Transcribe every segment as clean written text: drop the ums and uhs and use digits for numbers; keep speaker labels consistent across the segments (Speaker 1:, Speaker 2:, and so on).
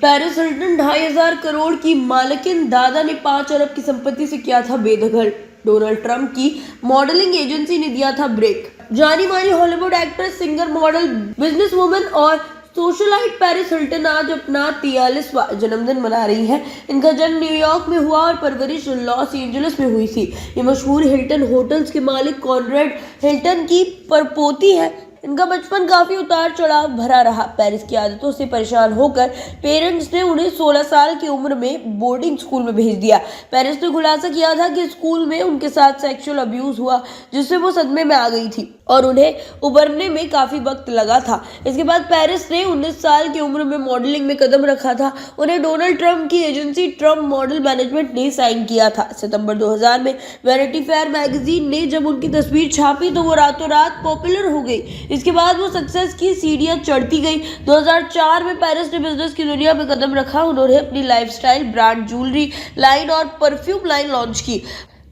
Speaker 1: Paris Hilton 2,500 crore की मालकिन, दादा ने 5 अरब की संपत्ति से किया था बेदखल। डोनाल्ड ट्रंप की मॉडलिंग एजेंसी ने दिया था ब्रेक। जानी मानी Hollywood actress, singer, model, business woman और सोशलाइट पेरिस हिल्टन आज अपना 43वां जन्मदिन मना रही है। इनका जन्म न्यूयॉर्क में हुआ और परवरिश लॉस एंजलिस में हुई थी। ये मशहूर हिल्टन होटल्स के मालिक कॉनरेड हिल्टन की परपोती है। इनका बचपन काफी उतार चढ़ाव भरा रहा। पेरिस की आदतों से परेशान होकर पेरेंट्स ने उन्हें 16 साल की उम्र में बोर्डिंग स्कूल में भेज दिया। पेरिस ने खुलासा किया था कि स्कूल में उनके साथ सेक्सुअल अब्यूज हुआ, जिससे वो सदमे में आ गई थी और उन्हें उबरने में काफी वक्त लगा था। इसके बाद पेरिस ने 19 साल की उम्र में मॉडलिंग में कदम रखा था। उन्हें डोनाल्ड ट्रंप की एजेंसी ट्रंप मॉडल मैनेजमेंट ने साइन किया था। सितंबर 2000 में वैनिटी फेयर मैगजीन ने जब उनकी तस्वीर छापी तो वो रातों रात पॉपुलर हो गई। इसके बाद वो सक्सेस की सीढ़ियां चढ़ती गई। 2004 में पेरिस ने बिजनेस की दुनिया में कदम रखा। उन्होंने अपनी लाइफस्टाइल ब्रांड, ज्वेलरी लाइन और परफ्यूम लाइन लॉन्च की।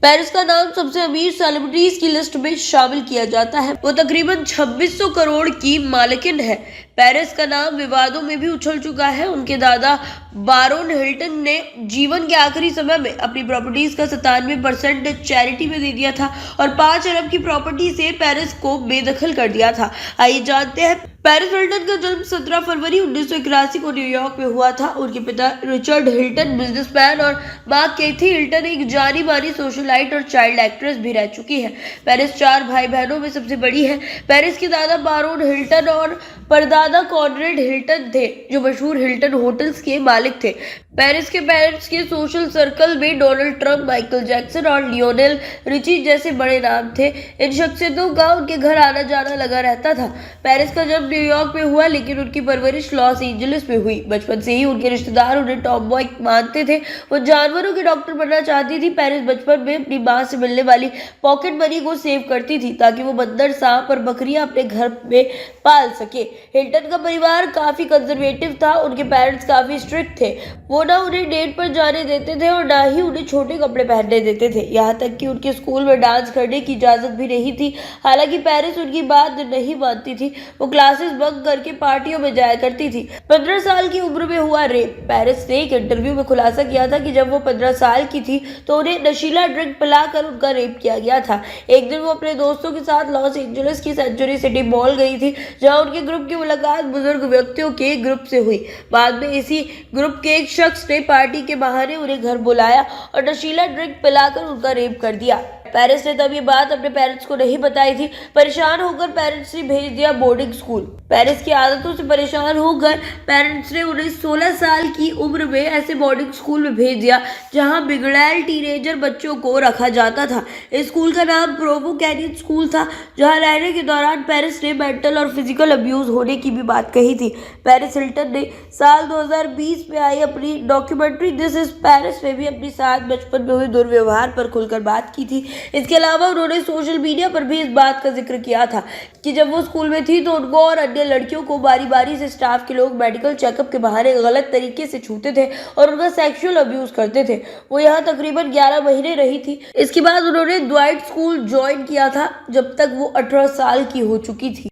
Speaker 1: पेरिस का नाम सबसे अमीर सेलिब्रिटीज की लिस्ट में शामिल किया जाता है। वो तकरीबन 2600 करोड़ की मालकिन है। पेरिस का नाम विवादों में भी उछल चुका है। उनके दादा बारोन हिल्टन ने जीवन के आखिरी समय में अपनी प्रॉपर्टीज का 97% चैरिटी में दे दिया था और 5 अरब की प्रॉपर्टी से पेरिस को बेदखल कर दिया था। आइए जानते हैं। पेरिस हिल्टन का जन्म 17 फरवरी 1981 को न्यूयॉर्क में हुआ था। उनके पिता रिचर्ड हिल्टन बिजनेसमैन और मां कैथी हिल्टन एक जानी मानी सोशलाइट और चाइल्ड एक्ट्रेस भी रह चुकी है। पेरिस 4 भाई बहनों में सबसे बड़ी है। पेरिस के दादा बारोन हिल्टन और परदादा कॉनरेड हिल्टन थे, जो मशहूर हिल्टन होटल्स के मालिक थे। पेरिस के पेरेंट्स के सोशल सर्कल में डोनाल्ड ट्रंप, माइकल जैक्सन और लियोनेल रिची जैसे बड़े नाम थे। इन शख्सियतों का उनके घर आना जाना लगा रहता था। पेरिस का जन्म न्यूयॉर्क में हुआ, लेकिन उनकी परवरिश लॉस एंजलिस में हुई। बचपन से ही उनके रिश्तेदार उन्हें टॉम बॉय मानते थे। वो जानवरों के डॉक्टर बनना चाहती थी। पेरिस बचपन में अपनी माँ से मिलने वाली पॉकेट मनी को सेव करती थी ताकि वो बंदर, सांप और बकरियां अपने घर में पाल सके। हिल्टन का परिवार काफी कंजर्वेटिव था। उनके पेरेंट्स काफी स्ट्रिक्ट थे। वो ना उन्हें डेट पर जाने देते थे और ना ही उन्हें छोटे कपड़े पहनने देते थे। यहाँ तक कि उनके स्कूल में डांस करने की इजाजत भी नहीं थी। हालांकि पेरिस उनकी बात नहीं मानती थी। वो क्लासेस बंक करके पार्टियों में जाया करती थी। 15 साल की उम्र में हुआ रेप। पेरिस ने एक इंटरव्यू में खुलासा किया था कि जब वो 15 साल की थी तो उन्हें नशीला ड्रिंक पिलाकर उनका रेप किया गया था। एक दिन वो अपने दोस्तों के साथ लॉस एंजलिस की सेंचुरी सिटी मॉल गई थी, जहाँ उनके ग्रुप की मुलाकात बुजुर्ग व्यक्तियों के ग्रुप से हुई। बाद में इसी ग्रुप के एक शख्स ने पार्टी के बहाने उन्हें घर बुलाया और नशीला ड्रिंक पिलाकर उनका रेप कर दिया। पेरिस ने तब ये बात अपने पेरेंट्स को नहीं बताई थी। परेशान होकर पेरेंट्स ने भेज दिया बोर्डिंग स्कूल। पेरिस की आदतों से परेशान होकर पेरेंट्स ने उन्हें 16 साल की उम्र में ऐसे बोर्डिंग स्कूल में भेज दिया जहां बिगड़ैल टीनेजर बच्चों को रखा जाता था। इस स्कूल का नाम प्रोवो कैनियन स्कूल था, जहां रहने के दौरान पेरिस ने मेंटल और फिजिकल अब्यूज होने की भी बात कही थी। पेरिस हिल्टन ने साल 2020 में आई अपनी डॉक्यूमेंट्री दिस इज पेरिस में भी अपनी साथ बचपन में हुए दुर्व्यवहार पर खुलकर बात की थी। इसके अलावा उन्होंने सोशल मीडिया पर भी इस बात का जिक्र किया था कि जब वो स्कूल में थी तो उनको और अन्य लड़कियों को बारी बारी से स्टाफ के लोग मेडिकल चेकअप के बहाने गलत तरीके से छूते थे और उनका सेक्सुअल अब्यूज करते थे। वो यहाँ तकरीबन 11 महीने रही थी। इसके बाद उन्होंने द्वाइट स्कूल ज्वाइन किया था, जब तक वो 18 साल की हो चुकी थी।